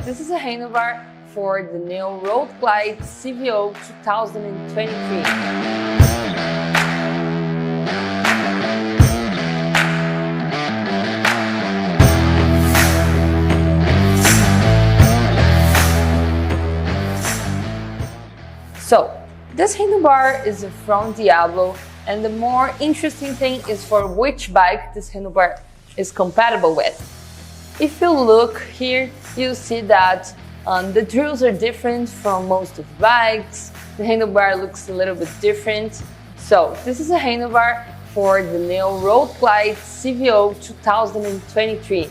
this is a handlebar for the new Road Glide CVO 2023. So, this handlebar is a Front Diablo, and the more interesting thing is for which bike this handlebar is compatible with. If you look here, you'll see that the drills are different from most of the bikes. The handlebar looks a little bit different. So, this is a handlebar for the new Road Glide CVO 2023.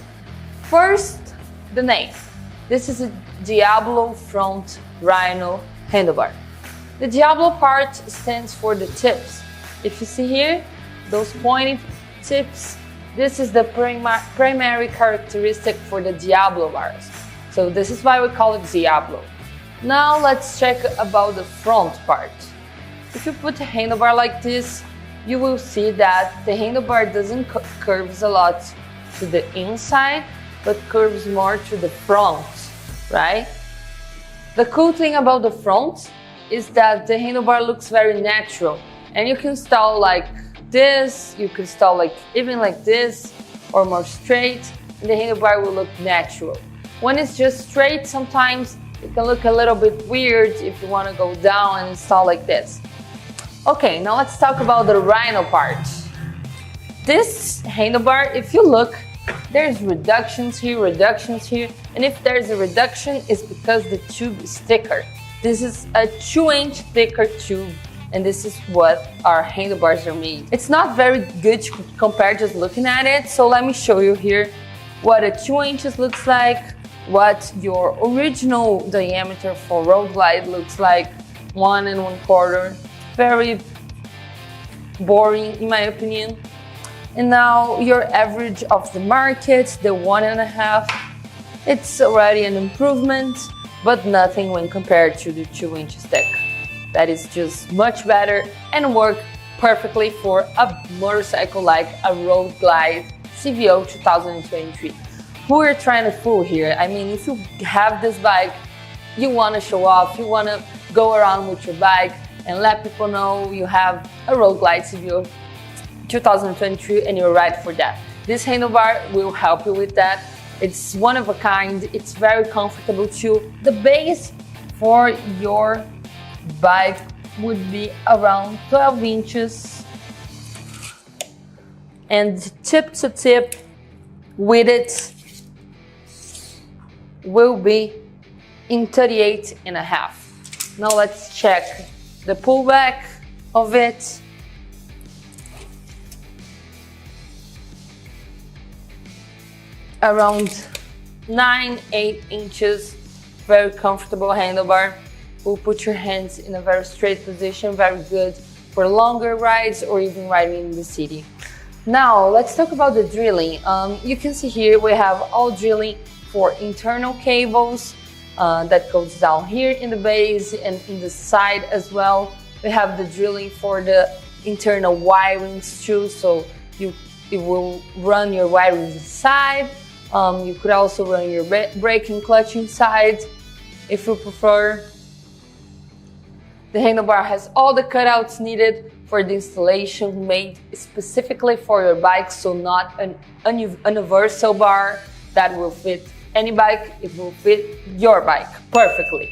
First, the name. This is a Diablo Front Rhino handlebar. The Diablo part stands for the tips. If you see here, those pointy tips, this is the primary characteristic for the Diablo bars. So this is why we call it Diablo. Now let's check about the front part. If you put a handlebar like this, you will see that the handlebar doesn't curves a lot to the inside, but curves more to the front, right? The cool thing about the front is that the handlebar looks very natural, and you can install like this, you can install like even like this or more straight, and the handlebar will look natural. When it's just straight, sometimes it can look a little bit weird if you want to go down and install like this. Okay, now let's talk about the Rhino part. This handlebar, if you look, there's reductions here, and if there's a reduction, it's because the tube is thicker. This is a 2-inch thicker tube, and this is what our handlebars are made. It's not very good to compare just looking at it, so let me show you here what a 2 inches looks like, what your original diameter for Road Glide looks like, 1 1/4. Very boring in my opinion. And now your average of the market, the 1 1/2, it's already an improvement, but nothing when compared to the 2 inches thick. That is just much better and work perfectly for a motorcycle like a Road Glide CVO 2023. Who are trying to fool here? I mean, if you have this bike, you want to show off, you want to go around with your bike and let people know you have a Road Glide CVO 2023 and you're right for that. This handlebar will help you with that. It's one of a kind, it's very comfortable too. The base for your bike would be around 12 inches and tip to tip with it will be in 38.5. Now let's check the pullback of it. Around 9-8 inches, very comfortable handlebar. Will put your hands in a very straight position, very good for longer rides or even riding in the city. Now let's talk about the drilling. You can see here we have all drilling for internal cables that goes down here in the base and in the side as well. We have the drilling for the internal wirings too, so it will run your wirings inside. You could also run your brake and clutch inside if you prefer. The handlebar has all the cutouts needed for the installation, made specifically for your bike, so not an universal bar that will fit any bike, it will fit your bike perfectly.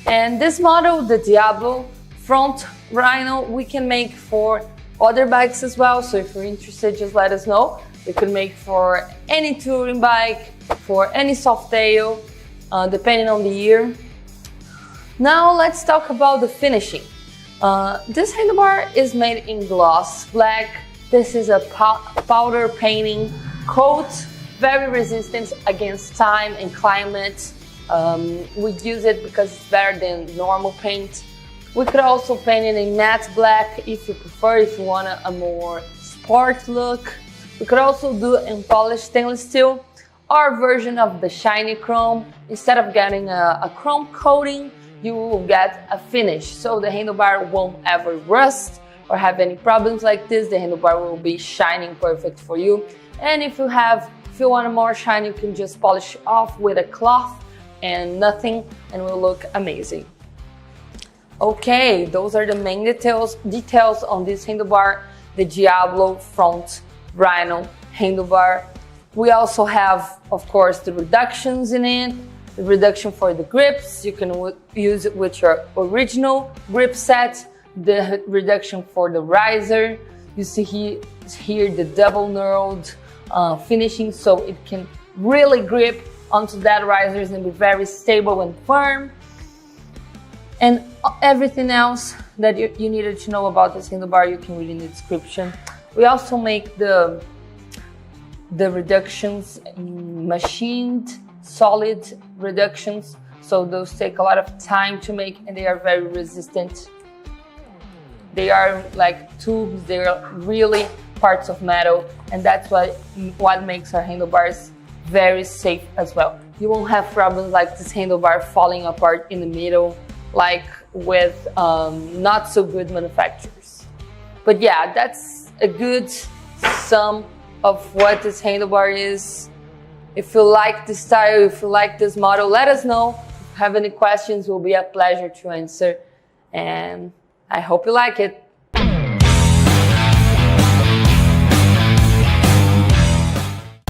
And this model, the Diablo Front Rhino, we can make for other bikes as well, so if you're interested, just let us know. We could make for any touring bike, for any Softail, depending on the year. Now let's talk about the finishing. This handlebar is made in gloss black. This is a powder painting coat, very resistant against time and climate. We use it because it's better than normal paint. We could also paint it in matte black if you prefer, if you want a more sport look. We could also do in polished stainless steel. Our version of the shiny chrome, instead of getting a chrome coating, you will get a finish. So the handlebar won't ever rust or have any problems like this. The handlebar will be shining perfect for you. And if you want a more shine, you can just polish off with a cloth and nothing, and will look amazing. Okay, those are the main details on this handlebar, the Diablo Front Rhino handlebar. We also have, of course, the reductions in it, the reduction for the grips. You can use it with your original grip set, the reduction for the riser. You see here the double knurled finishing, so it can really grip onto that risers and be very stable and firm. And everything else that you needed to know about this handlebar, you can read in the description. We also make the reductions, machined solid reductions, so those take a lot of time to make, and they are very resistant. They are like tubes, they are really parts of metal, and that's what makes our handlebars very safe as well. You won't have problems like this handlebar falling apart in the middle, like with not so good manufacturers. But yeah, that's a good sum of what this handlebar is. If you like this style, if you like this model, let us know. If you have any questions, it will be a pleasure to answer. And I hope you like it.